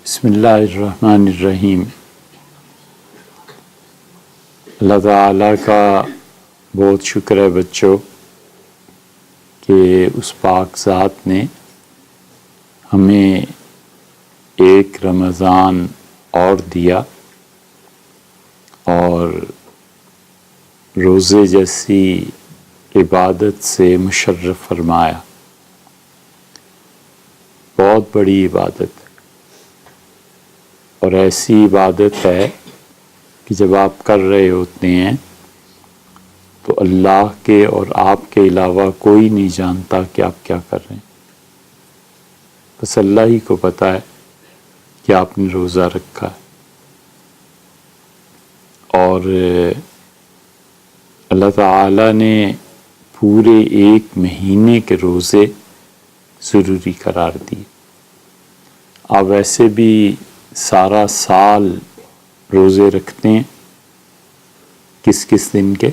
بسم اللہ الرحمن الرحیم۔ اللہ تعالیٰ کا بہت شکر ہے بچوں کہ اس پاک ذات نے ہمیں ایک رمضان اور دیا اور روزے جیسی عبادت سے مشرف فرمایا۔ بہت بڑی عبادت اور ایسی عبادت ہے کہ جب آپ کر رہے ہوتے ہیں تو اللہ کے اور آپ کے علاوہ کوئی نہیں جانتا کہ آپ کیا کر رہے ہیں، بس اللہ ہی کو پتہ ہے کہ آپ نے روزہ رکھا ہے۔ اور اللہ تعالیٰ نے پورے ایک مہینے کے روزے ضروری قرار دیے۔ آپ ویسے بھی سارا سال روزے رکھتے ہیں، کس کس دن کے؟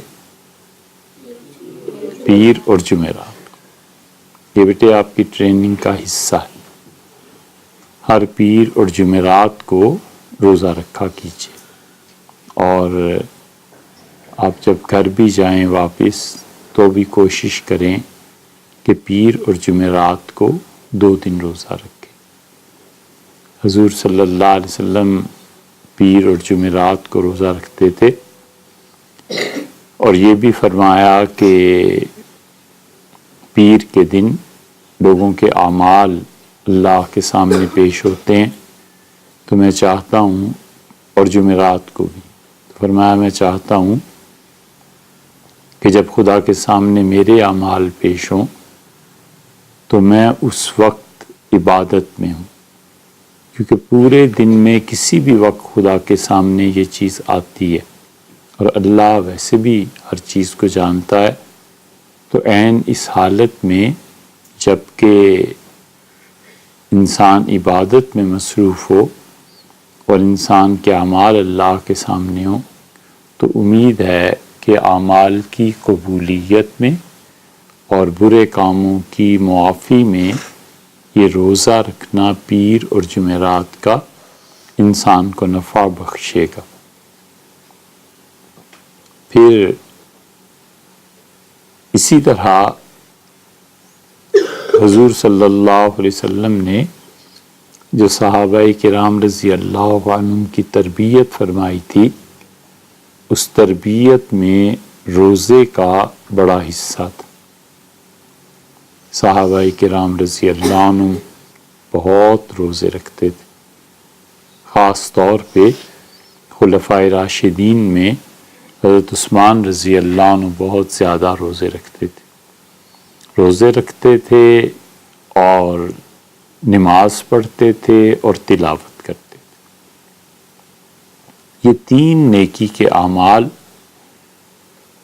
پیر اور جمعرات۔ یہ بیٹے آپ کی ٹریننگ کا حصہ ہے۔ ہر پیر اور جمعرات کو روزہ رکھا کیجیے، اور آپ جب گھر بھی جائیں واپس تو بھی کوشش کریں کہ پیر اور جمعرات کو 2 دن روزہ رکھیں۔ حضور صلی اللہ علیہ وسلم پیر اور جمعرات کو روزہ رکھتے تھے، اور یہ بھی فرمایا کہ پیر کے دن لوگوں کے اعمال اللہ کے سامنے پیش ہوتے ہیں، تو میں چاہتا ہوں، اور جمعرات کو بھی فرمایا، میں چاہتا ہوں کہ جب خدا کے سامنے میرے اعمال پیش ہوں تو میں اس وقت عبادت میں ہوں، کیونکہ پورے دن میں کسی بھی وقت خدا کے سامنے یہ چیز آتی ہے، اور اللہ ویسے بھی ہر چیز کو جانتا ہے۔ تو عین اس حالت میں جب کہ انسان عبادت میں مصروف ہو اور انسان کے اعمال اللہ کے سامنے ہوں، تو امید ہے کہ اعمال کی قبولیت میں اور برے کاموں کی معافی میں یہ روزہ رکھنا پیر اور جمعرات کا انسان کو نفع بخشے گا۔ پھر اسی طرح حضور صلی اللہ علیہ وسلم نے جو صحابہ کرام رضی اللہ عنہم کی تربیت فرمائی تھی، اس تربیت میں روزے کا بڑا حصہ تھا۔ صحابہ کرام رضی اللہ عنہ بہت روزے رکھتے تھے، خاص طور پہ خلفائے راشدین میں حضرت عثمان رضی اللہ عنہ بہت زیادہ روزے رکھتے تھے اور نماز پڑھتے تھے اور تلاوت کرتے تھے۔ یہ 3 نیکی کے اعمال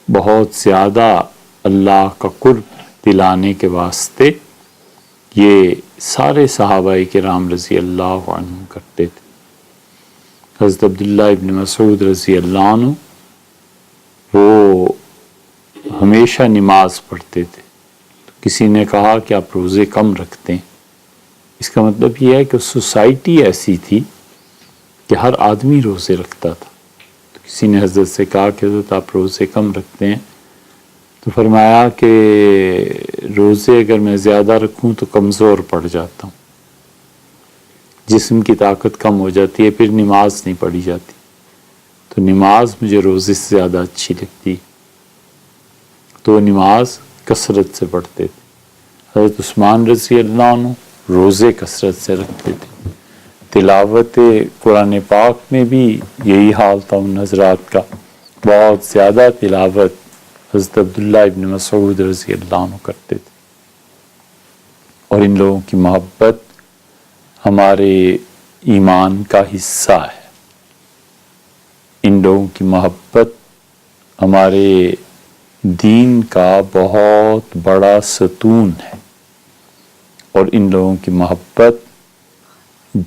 بہت زیادہ اللہ کا قرب دلانے کے واسطے یہ سارے صحابہ کرام رضی اللہ عنہ کرتے تھے۔ حضرت عبداللہ ابن مسعود رضی اللہ عنہ وہ ہمیشہ نماز پڑھتے تھے۔ تو کسی نے کہا کہ آپ روزے کم رکھتے ہیں، اس کا مطلب یہ ہے کہ سوسائٹی ایسی تھی کہ ہر آدمی روزے رکھتا تھا۔ تو کسی نے حضرت سے کہا کہ حضرت آپ روزے کم رکھتے ہیں، تو فرمایا کہ روزے اگر میں زیادہ رکھوں تو کمزور پڑ جاتا ہوں، جسم کی طاقت کم ہو جاتی ہے، پھر نماز نہیں پڑھی جاتی، تو نماز مجھے روزے سے زیادہ اچھی لگتی، تو نماز کثرت سے پڑھتے تھے۔ حضرت عثمان رضی اللہ عنہ روزے کثرت سے رکھتے تھے۔ تلاوت قرآن پاک میں بھی یہی حال تھا ان حضرات کا، بہت زیادہ تلاوت حضرت عبداللہ ابن مسعود رضی اللہ عنہ کرتے تھے۔ اور ان لوگوں کی محبت ہمارے ایمان کا حصہ ہے، ان لوگوں کی محبت ہمارے دین کا بہت بڑا ستون ہے، اور ان لوگوں کی محبت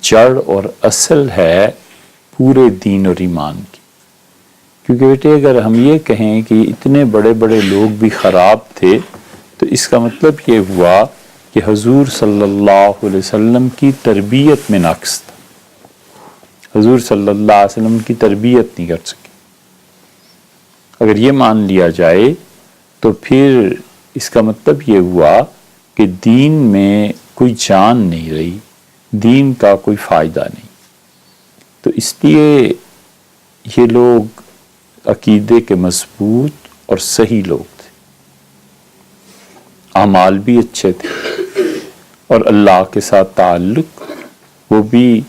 جڑ اور اصل ہے پورے دین اور ایمان کی۔ کیونکہ بیٹے اگر ہم یہ کہیں کہ اتنے بڑے بڑے لوگ بھی خراب تھے، تو اس کا مطلب یہ ہوا کہ حضور صلی اللہ علیہ وسلم کی تربیت میں نقص تھا۔ حضور صلی اللہ علیہ وسلم کی تربیت نہیں کر سکے۔ اگر یہ مان لیا جائے تو پھر اس کا مطلب یہ ہوا کہ دین میں کوئی جان نہیں رہی، دین کا کوئی فائدہ نہیں۔ تو اس لیے یہ لوگ عقیدے کے مضبوط اور صحیح لوگ تھے، اعمال بھی اچھے تھے، اور اللہ کے ساتھ تعلق وہ بھی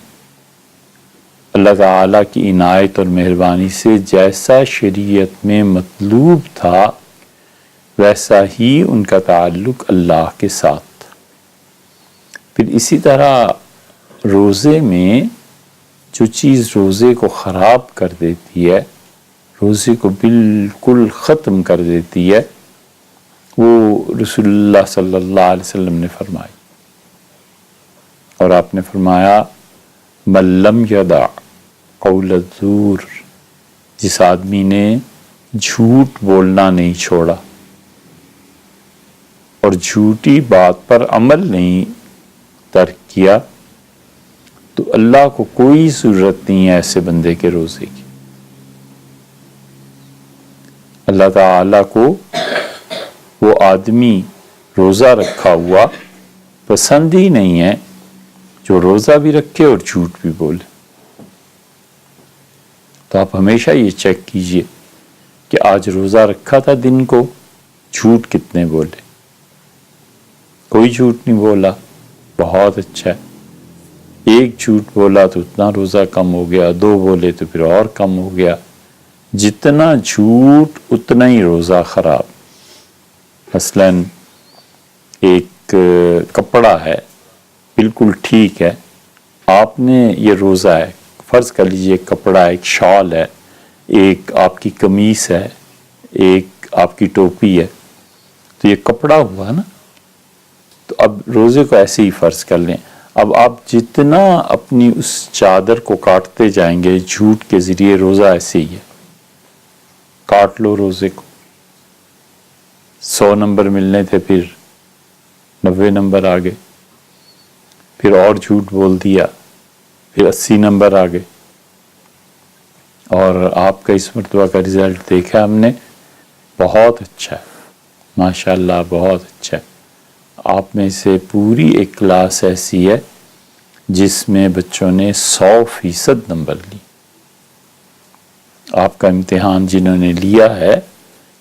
اللہ تعالیٰ کی عنایت اور مہربانی سے جیسا شریعت میں مطلوب تھا ویسا ہی ان کا تعلق اللہ کے ساتھ تھا۔ پھر اسی طرح روزے میں جو چیز روزے کو خراب کر دیتی ہے، روزے کو بالکل ختم کر دیتی ہے، وہ رسول اللہ صلی اللہ علیہ وسلم نے فرمائی، اور آپ نے فرمایا من لم یدع قول الزور، جس آدمی نے جھوٹ بولنا نہیں چھوڑا اور جھوٹی بات پر عمل نہیں ترک کیا، تو اللہ کو کوئی ضرورت نہیں ہے ایسے بندے کے روزے کی۔ اللہ تعالیٰ کو وہ آدمی روزہ رکھا ہوا پسند ہی نہیں ہے جو روزہ بھی رکھے اور جھوٹ بھی بولے۔ تو آپ ہمیشہ یہ چیک کیجئے کہ آج روزہ رکھا تھا دن کو، جھوٹ کتنے بولے۔ کوئی جھوٹ نہیں بولا، بہت اچھا ہے۔ ایک جھوٹ بولا تو اتنا روزہ کم ہو گیا، دو بولے تو پھر اور کم ہو گیا۔ جتنا جھوٹ اتنا ہی روزہ خراب۔ مثلا ایک کپڑا ہے، بالکل ٹھیک ہے، آپ نے یہ روزہ ہے، فرض کر لیجئے ایک کپڑا ہے، ایک شال ہے، ایک آپ کی قمیص ہے، ایک آپ کی ٹوپی ہے، تو یہ کپڑا ہوا نا۔ تو اب روزے کو ایسے ہی فرض کر لیں، اب آپ جتنا اپنی اس چادر کو کاٹتے جائیں گے جھوٹ کے ذریعے، روزہ ایسے ہی ہے، کاٹ لو روزے کو۔ 100 نمبر ملنے تھے، پھر 90 نمبر آ گئے، پھر اور جھوٹ بول دیا، پھر 80 نمبر آ گئے، اور آپ کا اس مرتبہ کا رزلٹ دیکھا ہم نے، بہت اچھا ہے، ماشاءاللہ بہت اچھا ہے۔ آپ میں سے پوری ایک کلاس ایسی ہے جس میں بچوں نے 100% نمبر لی۔ آپ کا امتحان جنہوں نے لیا ہے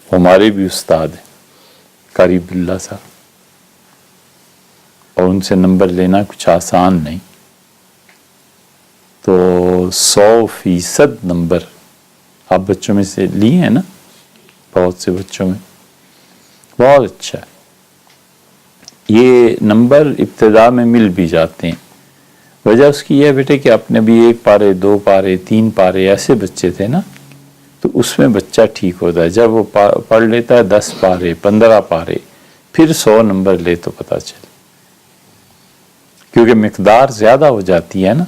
ہمارے بھی استاد ہیں، قاری عبداللہ صاحب، اور ان سے نمبر لینا کچھ آسان نہیں۔ تو 100% نمبر آپ بچوں میں سے لیے ہیں نا، بہت سے بچوں میں، بہت اچھا ہے۔ یہ نمبر ابتدا میں مل بھی جاتے ہیں، وجہ اس کی یہ ہے بیٹے کہ اپنے بھی 1 پارے 2 پارے 3 پارے ایسے بچے تھے نا، تو اس میں بچہ ٹھیک ہوتا ہے۔ جب وہ پڑھ لیتا ہے 10 پارے 15 پارے، پھر 100 نمبر لے تو پتہ چلے، کیونکہ مقدار زیادہ ہو جاتی ہے نا،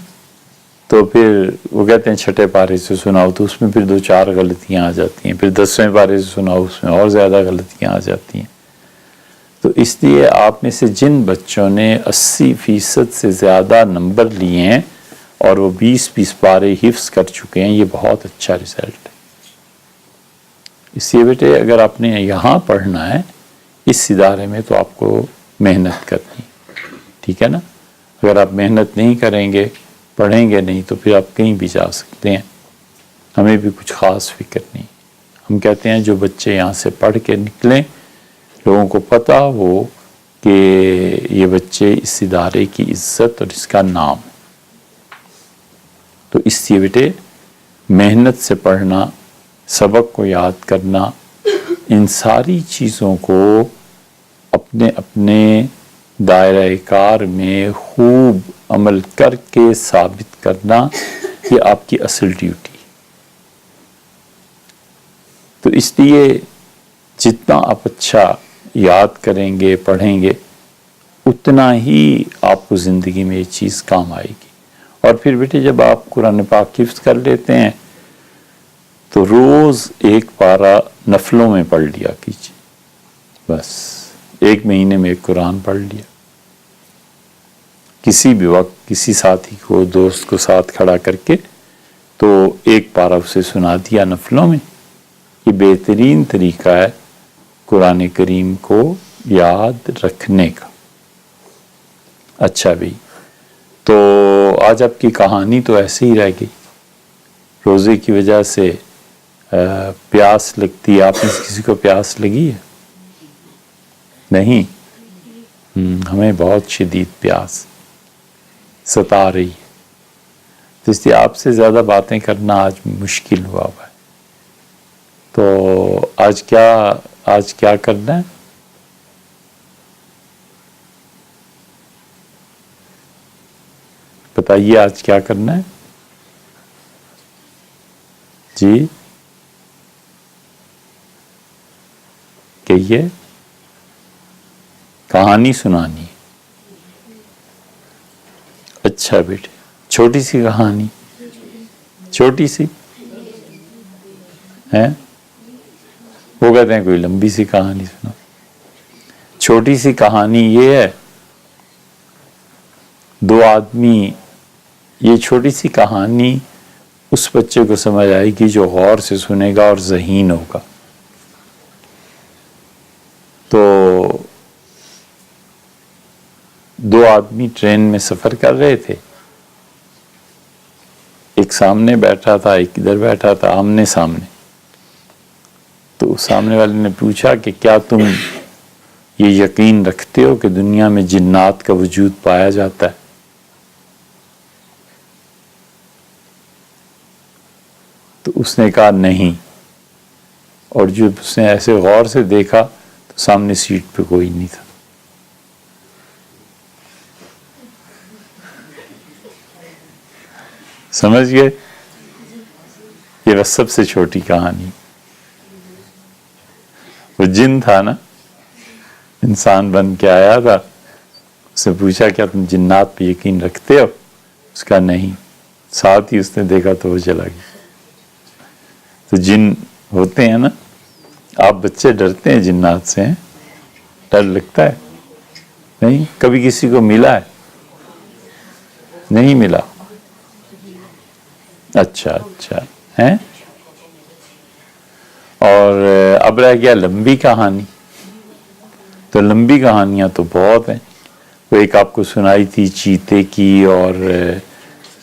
تو پھر وہ کہتے ہیں چھٹے پارے سے سناؤ، تو اس میں پھر 2-4 غلطیاں آ جاتی ہیں، پھر 10ویں پارے سے سناؤ، اس میں اور زیادہ غلطیاں آ جاتی ہیں۔ تو اس لیے آپ میں سے جن بچوں نے 80% سے زیادہ نمبر لیے ہیں اور وہ 20 پارے حفظ کر چکے ہیں، یہ بہت اچھا رزلٹ ہے۔ اس لیے بیٹے اگر آپ نے یہاں پڑھنا ہے اس ادارے میں تو آپ کو محنت کرنی، ٹھیک ہے نا۔ اگر آپ محنت نہیں کریں گے، پڑھیں گے نہیں، تو پھر آپ کہیں بھی جا سکتے ہیں، ہمیں بھی کچھ خاص فکر نہیں۔ ہم کہتے ہیں جو بچے یہاں سے پڑھ کے نکلیں، لوگوں کو پتہ ہو کہ یہ بچے اس ادارے کی عزت اور اس کا نام ہے۔ تو اس لیے بیٹے محنت سے پڑھنا، سبق کو یاد کرنا، ان ساری چیزوں کو اپنے اپنے دائرہ کار میں خوب عمل کر کے ثابت کرنا، یہ آپ کی اصل ڈیوٹی۔ تو اس لیے جتنا آپ اچھا یاد کریں گے، پڑھیں گے، اتنا ہی آپ کو زندگی میں یہ چیز کام آئے گی۔ اور پھر بیٹے جب آپ قرآن پاک حفظ کر لیتے ہیں تو روز 1 پارہ نفلوں میں پڑھ لیا کیجیے، بس 1 مہینے میں 1 قرآن پڑھ لیا۔ کسی بھی وقت کسی ساتھی کو، دوست کو ساتھ کھڑا کر کے تو ایک پارہ اسے سنا دیا نفلوں میں. یہ بہترین طریقہ ہے قرآن کریم کو یاد رکھنے کا. اچھا بھائی، تو آج آپ کی کہانی تو ایسے ہی رہ گئی. روزے کی وجہ سے پیاس لگتی ہے. آپ میں سے کسی کو پیاس لگی ہے؟ نہیں. ہمیں بہت شدید پیاس ستا رہی ہے، تو اس لیے آپ سے زیادہ باتیں کرنا آج مشکل ہوا ہے. تو آج کیا کرنا ہے؟ بتائیے آج کیا کرنا ہے؟ جی کہیے. کہانی سنانی. اچھا بیٹے، چھوٹی سی کہانی، چھوٹی سی ہے. وہ کہتے ہیں کوئی لمبی سی کہانی سنا. چھوٹی سی کہانی یہ ہے، دو آدمی. یہ چھوٹی سی کہانی اس بچے کو سمجھ آئے گی جو غور سے سنے گا اور ذہین ہوگا. تو دو آدمی ٹرین میں سفر کر رہے تھے. ایک سامنے بیٹھا تھا، ایک ادھر بیٹھا تھا، آمنے سامنے. تو سامنے والے نے پوچھا کہ کیا تم یہ یقین رکھتے ہو کہ دنیا میں جنات کا وجود پایا جاتا ہے؟ تو اس نے کہا نہیں. اور جب اس نے ایسے غور سے دیکھا تو سامنے سیٹ پہ کوئی نہیں تھا. سمجھ گئے؟ یہ بس سب سے چھوٹی کہانی. وہ جن تھا نا، انسان بن کے آیا تھا. اس سے پوچھا کیا تم جنات پہ یقین رکھتے ہو؟ اس کا نہیں. ساتھ ہی اس نے دیکھا تو وہ چلا گیا. تو جن ہوتے ہیں نا. آپ بچے ڈرتے ہیں جنات سے؟ ڈر لگتا ہے؟ نہیں. کبھی کسی کو ملا ہے؟ نہیں ملا. اچھا ہے. اور اب رہ گیا لمبی کہانی. تو لمبی کہانیاں تو بہت ہیں. وہ ایک آپ کو سنائی تھی چیتے کی اور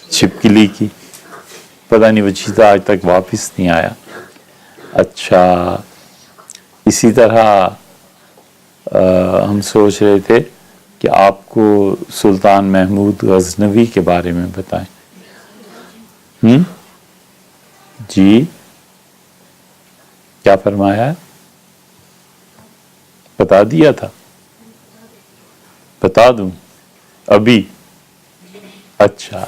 چھپکلی کی. پتہ نہیں وہ چیتا آج تک واپس نہیں آیا. اچھا، اسی طرح ہم سوچ رہے تھے کہ آپ کو سلطان محمود غزنوی کے بارے میں بتائیں. جی کیا فرمایا ہے؟ بتا دیا تھا؟ بتا دوں ابھی؟ اچھا.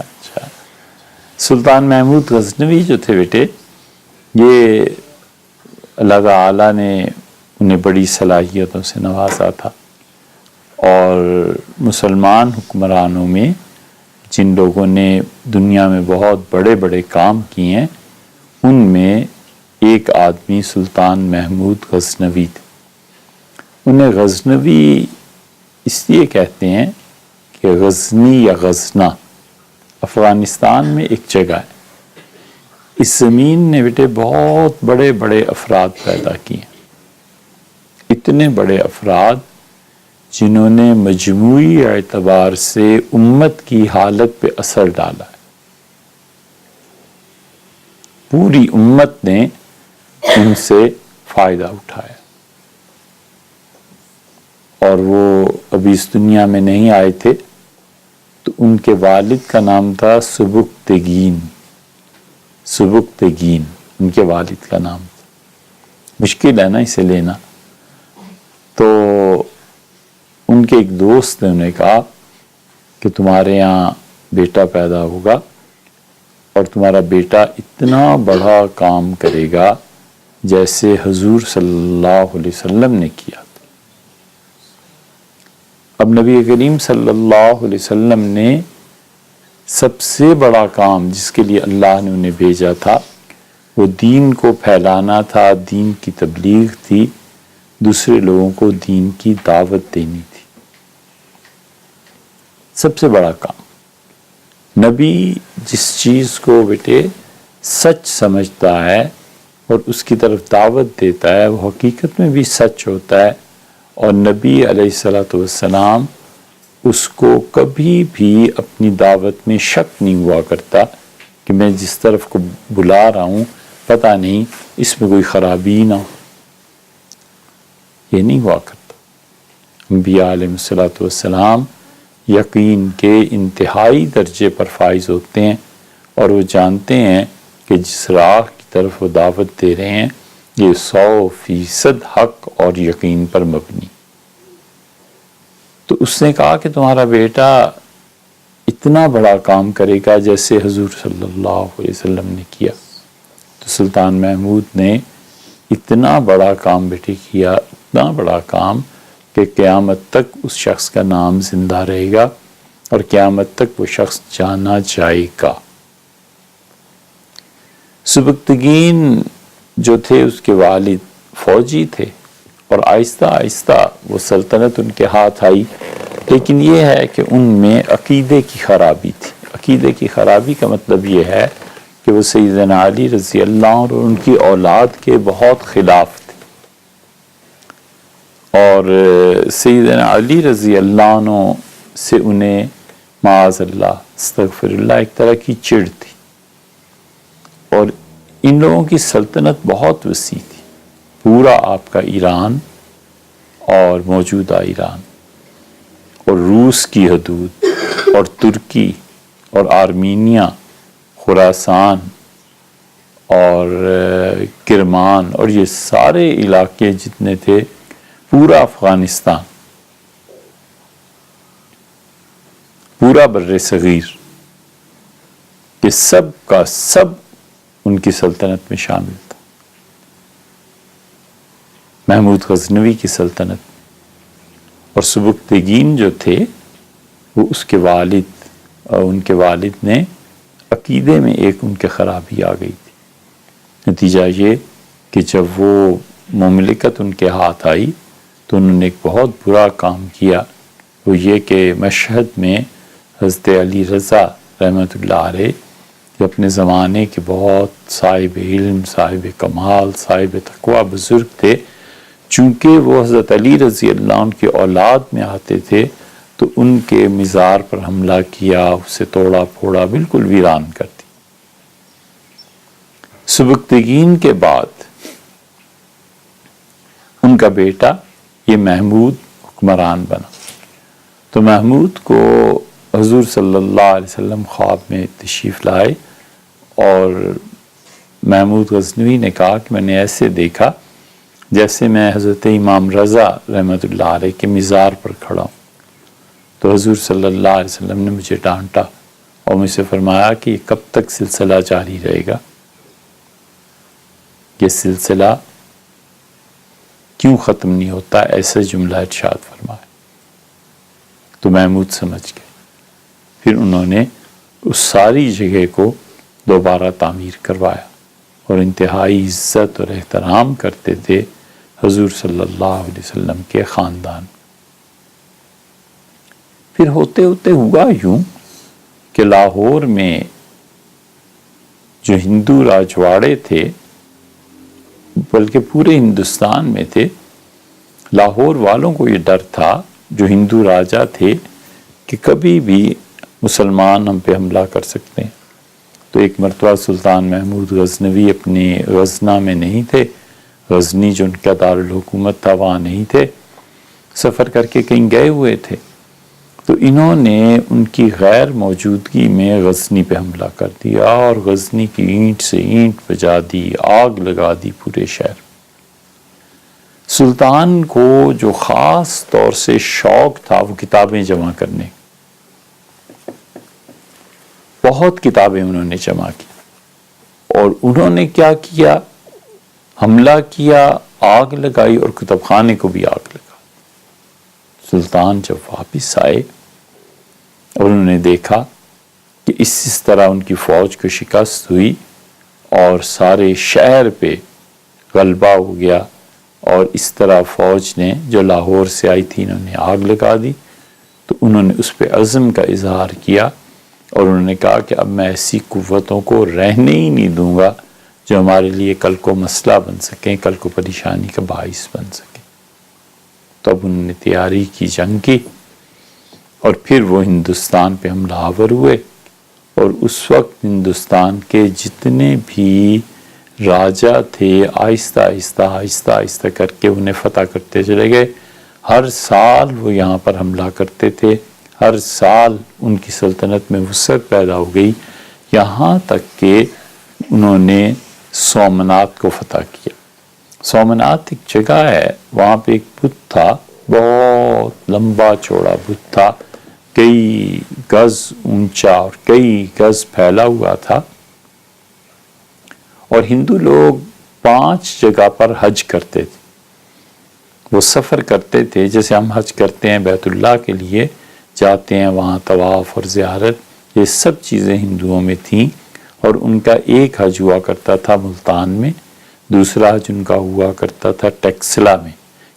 سلطان محمود غزنوی جو تھے بیٹے، یہ اللہ تعالیٰ نے انہیں بڑی صلاحیتوں سے نوازا تھا. اور مسلمان حکمرانوں میں جن لوگوں نے دنیا میں بہت بڑے بڑے کام کیے ہیں، ان میں ایک آدمی سلطان محمود غزنوی تھے. انہیں غزنوی اس لیے کہتے ہیں کہ غزنی یا غزنہ افغانستان میں ایک جگہ ہے. اس زمین نے بیٹے بہت بڑے بڑے افراد پیدا کیے. اتنے بڑے افراد جنہوں نے مجموعی اعتبار سے امت کی حالت پہ اثر ڈالا ہے. پوری امت نے ان سے فائدہ اٹھایا. اور وہ ابھی اس دنیا میں نہیں آئے تھے. تو ان کے والد کا نام تھا سبکتگین. سبکتگین ان کے والد کا نام تھا. مشکل ہے نا اسے لینا. تو ان کے ایک دوست نے انہیں کہا کہ تمہارے یہاں بیٹا پیدا ہوگا اور تمہارا بیٹا اتنا بڑا کام کرے گا جیسے حضور صلی اللہ علیہ وسلم نے کیا تھا. اب نبی کریم صلی اللہ علیہ وسلم نے سب سے بڑا کام جس کے لیے اللہ نے انہیں بھیجا تھا وہ دین کو پھیلانا تھا، دین کی تبلیغ تھی، دوسرے لوگوں کو دین کی دعوت دینی تھی. سب سے بڑا کام. نبی جس چیز کو بیٹے سچ سمجھتا ہے اور اس کی طرف دعوت دیتا ہے وہ حقیقت میں بھی سچ ہوتا ہے، اور نبی علیہ الصلوۃ والسلام اس کو کبھی بھی اپنی دعوت میں شک نہیں ہوا کرتا کہ میں جس طرف کو بلا رہا ہوں پتہ نہیں اس میں کوئی خرابی نہ ہو، یہ نہیں ہوا کرتا۔ انبیاء علیہ الصلوۃ والسلام یقین کے انتہائی درجے پر فائز ہوتے ہیں، اور وہ جانتے ہیں کہ جس راہ کی طرف وہ دعوت دے رہے ہیں یہ 100% حق اور یقین پر مبنی۔ تو اس نے کہا کہ تمہارا بیٹا اتنا بڑا کام کرے گا جیسے حضور صلی اللہ علیہ وسلم نے کیا۔ تو سلطان محمود نے اتنا بڑا کام بیٹے کیا، اتنا بڑا کام کہ قیامت تک اس شخص کا نام زندہ رہے گا اور قیامت تک وہ شخص جانا جائے گا۔ سبکتگین جو تھے اس کے والد فوجی تھے، اور آہستہ آہستہ وہ سلطنت ان کے ہاتھ آئی، لیکن یہ ہے کہ ان میں عقیدے کی خرابی تھی۔ عقیدے کی خرابی کا مطلب یہ ہے کہ وہ سیدنا علی رضی اللہ عنہ اور ان کی اولاد کے بہت خلاف تھے، اور سیدنا علی رضی اللہ عنہ سے انہیں معاذ اللہ استغفر اللہ ایک طرح کی چڑ تھی، اور ان لوگوں کی سلطنت بہت وسیع تھی، پورا آپ کا ایران اور موجودہ ایران اور روس کی حدود اور ترکی اور آرمینیا، خراسان اور کرمان اور یہ سارے علاقے جتنے تھے، پورا افغانستان، پورا بر صغیر، یہ سب کا سب ان کی سلطنت میں شامل تھا۔ محمود غزنوی کی سلطنت اور سبکتگین جو تھے وہ اس کے والد اور ان کے والد نے عقیدے میں ایک ان کے خرابی آ گئی تھی۔ نتیجہ یہ کہ جب وہ مملکت ان کے ہاتھ آئی تو انہوں نے ایک بہت برا کام کیا، وہ یہ کہ مشہد میں حضرت علی رضا رحمۃ اللہ علیہ جو اپنے زمانے کے بہت صاحب علم، صاحب کمال، صاحب تقویٰ بزرگ تھے، چونکہ وہ حضرت علی رضی اللہ عنہ کی اولاد میں آتے تھے تو ان کے مزار پر حملہ کیا، اسے توڑا پھوڑا، بالکل ویران کر دی۔ سبکتگین کے بعد ان کا بیٹا یہ محمود حکمران بنا، تو محمود کو حضور صلی اللہ علیہ وسلم خواب میں تشریف لائے، اور محمود غزنوی نے کہا کہ میں نے ایسے دیکھا جیسے میں حضرت امام رضا رحمۃ اللہ علیہ کے مزار پر کھڑا ہوں۔ تو حضور صلی اللہ علیہ وسلم نے مجھے ڈانٹا اور مجھ سے فرمایا کہ یہ کب تک سلسلہ جاری رہے گا، یہ سلسلہ کیوں ختم نہیں ہوتا، ایسا جملہ ارشاد فرمایا۔ تو محمود سمجھ گئے، پھر انہوں نے اس ساری جگہ کو دوبارہ تعمیر کروایا، اور انتہائی عزت اور احترام کرتے تھے حضور صلی اللہ علیہ وسلم کے خاندان۔ پھر ہوتے ہوتے ہوا یوں کہ لاہور میں جو ہندو راجواڑے تھے، بلکہ پورے ہندوستان میں تھے، لاہور والوں کو یہ ڈر تھا جو ہندو راجا تھے کہ کبھی بھی مسلمان ہم پہ حملہ کر سکتے ہیں۔ تو ایک مرتبہ سلطان محمود غزنوی اپنے غزنہ میں نہیں تھے، غزنی جو ان کا دارالحکومت تھا وہاں نہیں تھے، سفر کر کے کہیں گئے ہوئے تھے، تو انہوں نے ان کی غیر موجودگی میں غزنی پہ حملہ کر دیا اور غزنی کی اینٹ سے اینٹ بجا دی، آگ لگا دی پورے شہر۔ سلطان کو جو خاص طور سے شوق تھا وہ کتابیں جمع کرنے، بہت کتابیں انہوں نے جمع کی، اور انہوں نے کیا کیا، حملہ کیا، آگ لگائی اور کتب خانے کو بھی آگ لگا۔ سلطان جب واپس آئے اور انہوں نے دیکھا کہ اس طرح ان کی فوج کو شکست ہوئی اور سارے شہر پہ غلبہ ہو گیا، اور اس طرح فوج نے جو لاہور سے آئی تھی انہوں نے آگ لگا دی، تو انہوں نے اس پہ عزم کا اظہار کیا اور انہوں نے کہا کہ اب میں ایسی قوتوں کو رہنے ہی نہیں دوں گا جو ہمارے لیے کل کو مسئلہ بن سکیں، کل کو پریشانی کا باعث بن سکیں۔ تو اب انہوں نے تیاری کی جنگ کی، اور پھر وہ ہندوستان پہ حملہ آور ہوئے، اور اس وقت ہندوستان کے جتنے بھی راجا تھے آہستہ آہستہ آہستہ آہستہ کر کے انہیں فتح کرتے چلے گئے۔ ہر سال وہ یہاں پر حملہ کرتے تھے، ہر سال ان کی سلطنت میں وسعت پیدا ہو گئی، یہاں تک کہ انہوں نے سومنات کو فتح کیا۔ سومنات ایک جگہ ہے، وہاں پہ ایک بت تھا، بہت لمبا چوڑا بت تھا، کئی گز اونچا اور کئی گز پھیلا ہوا تھا، اور ہندو لوگ 5 جگہ پر حج کرتے تھے۔ وہ سفر کرتے تھے، جیسے ہم حج کرتے ہیں بیت اللہ کے لیے جاتے ہیں، وہاں طواف اور زیارت، یہ سب چیزیں ہندوؤں میں تھیں۔ اور ان کا ایک حج ہوا کرتا تھا ملتان میں، دوسرا حج ان کا ہوا کرتا تھا ٹیکسلا میں،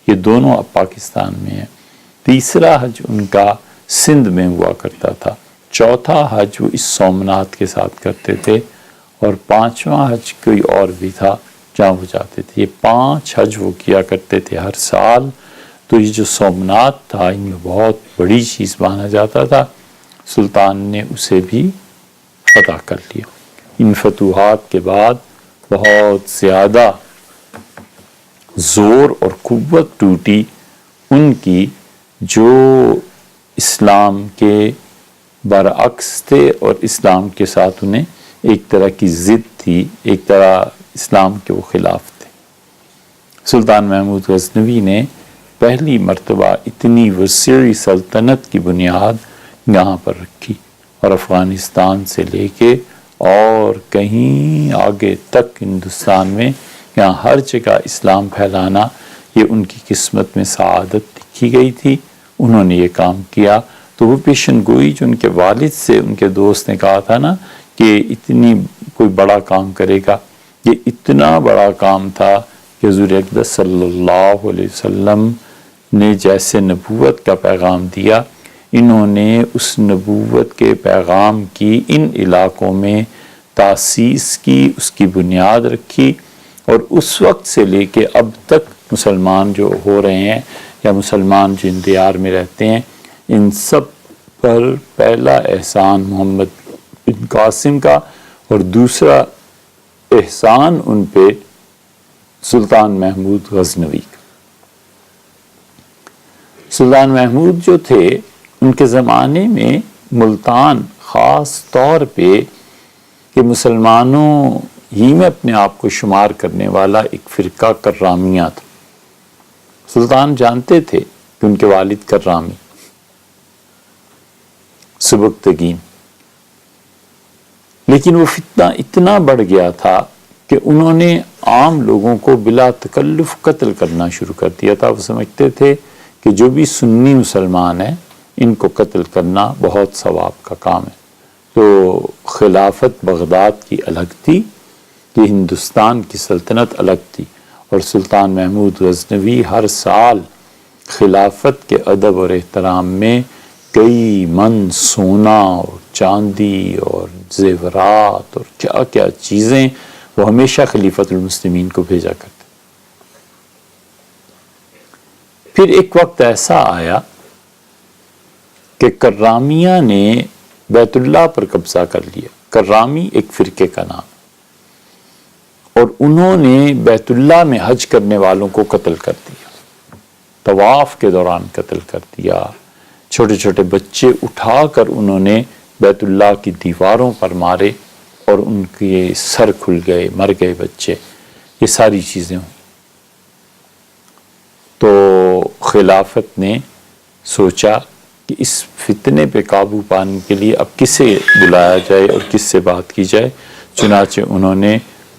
یہ دونوں اب پاکستان میں ہیں، تیسرا حج ان کا سندھ میں ہوا کرتا تھا، چوتھا حج وہ اس سومنات کے ساتھ کرتے تھے، اور 5واں حج کوئی اور بھی تھا جہاں وہ جاتے تھے۔ یہ 5 حج وہ کیا کرتے تھے ہر سال۔ تو یہ جو سومنات تھا ان میں بہت بڑی چیز مانا جاتا تھا، سلطان نے اسے بھی فتح کر لیا۔ ان فتوحات کے بعد بہت زیادہ زور اور قوت ٹوٹی ان کی جو اسلام کے برعکس تھے، اور اسلام کے ساتھ انہیں ایک طرح کی ضد تھی، ایک طرح اسلام کے وہ خلاف تھے۔ سلطان محمود غزنوی نے پہلی مرتبہ اتنی وسیع سلطنت کی بنیاد یہاں پر رکھی، اور افغانستان سے لے کے اور کہیں آگے تک ہندوستان میں یہاں ہر جگہ اسلام پھیلانا یہ ان کی قسمت میں سعادت لکھی گئی تھی۔ انہوں نے یہ کام کیا، تو وہ پیشن گوئی جو ان کے والد سے ان کے دوست نے کہا تھا نا کہ اتنی کوئی بڑا کام کرے گا، یہ اتنا بڑا کام تھا کہ حضور اقدس صلی اللہ علیہ وسلم نے جیسے نبوت کا پیغام دیا، انہوں نے اس نبوت کے پیغام کی ان علاقوں میں تاسیس کی، اس کی بنیاد رکھی، اور اس وقت سے لے کے اب تک مسلمان جو ہو رہے ہیں یا مسلمان جو ان دیار میں رہتے ہیں، ان سب پر پہلا احسان محمد بن قاسم کا، اور دوسرا احسان ان پہ سلطان محمود غزنوی کا۔ سلطان محمود جو تھے ان کے زمانے میں ملتان خاص طور پہ کہ مسلمانوں ہی میں اپنے آپ کو شمار کرنے والا ایک فرقہ کرامیہ تھا۔ سلطان جانتے تھے کہ ان کے والد کرامی سبکتگین، لیکن وہ فتنہ اتنا بڑھ گیا تھا کہ انہوں نے عام لوگوں کو بلا تکلف قتل کرنا شروع کر دیا تھا۔ وہ سمجھتے تھے کہ جو بھی سنی مسلمان ہیں ان کو قتل کرنا بہت ثواب کا کام ہے۔ تو خلافت بغداد کی الگ تھی، کہ ہندوستان کی سلطنت الگ تھی، اور سلطان محمود غزنوی ہر سال خلافت کے ادب اور احترام میں کئی من سونا اور چاندی اور زیورات اور کیا کیا چیزیں وہ ہمیشہ خلیفۃ المسلمین کو بھیجا کرتے۔ پھر ایک وقت ایسا آیا کہ کرامیہ نے بیت اللہ پر قبضہ کر لیا۔ کرامی ایک فرقے کا نام، اور انہوں نے بیت اللہ میں حج کرنے والوں کو قتل کر دیا، طواف کے دوران قتل کر دیا، چھوٹے چھوٹے بچے اٹھا کر انہوں نے بیت اللہ کی دیواروں پر مارے، اور ان کے سر کھل گئے، مر گئے بچے، یہ ساری چیزیں ہوں۔ تو خلافت نے سوچا کہ اس فتنے پہ قابو پانے کے لیے اب کسے بلایا جائے اور کس سے بات کی جائے۔ چنانچہ انہوں نے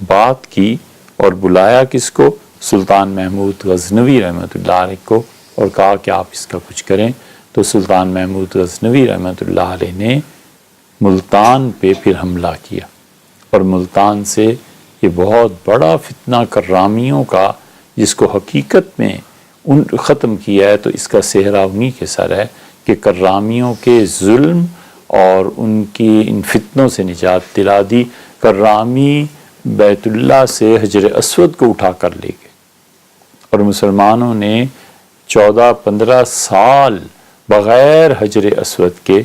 بات کی اور بلایا کس کو؟ سلطان محمود غزنوی رحمۃ اللہ علیہ کو، اور کہا کہ آپ اس کا کچھ کریں۔ تو سلطان محمود غزنوی رحمۃ اللہ علیہ نے ملتان پہ پھر حملہ کیا، اور ملتان سے یہ بہت بڑا فتنہ کرامیوں کا، جس کو حقیقت میں ان ختم کیا ہے، تو اس کا سہرا انہی کے سر ہے کہ کرامیوں کے ظلم اور ان کی ان فتنوں سے نجات دلا دی۔ کرامی بیت اللہ سے حجر اسود کو اٹھا کر لے گئے اور مسلمانوں نے 14-15 سال بغیر حجر اسود کے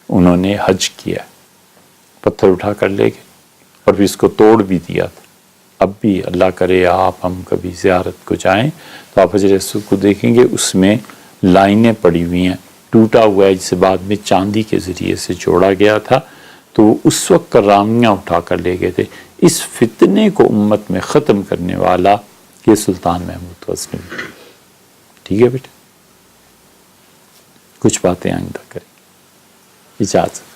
انہوں نے حج کیا، پتھر اٹھا کر لے گئے اور پھر اس کو توڑ بھی دیا تھا۔ اب بھی اللہ کرے آپ ہم کبھی زیارت کو جائیں تو آپ حجر اسود کو دیکھیں گے، اس میں لائنیں پڑی ہوئی ہیں، ٹوٹا ہوا ہے جسے بعد میں چاندی کے ذریعے سے جوڑا گیا تھا، تو اس وقت کرامیاں اٹھا کر لے گئے تھے۔ اس فتنے کو امت میں ختم کرنے والا یہ سلطان محمود غزنوی۔ ٹھیک ہے بیٹا، کچھ باتیں آئندہ کریں، اجازت۔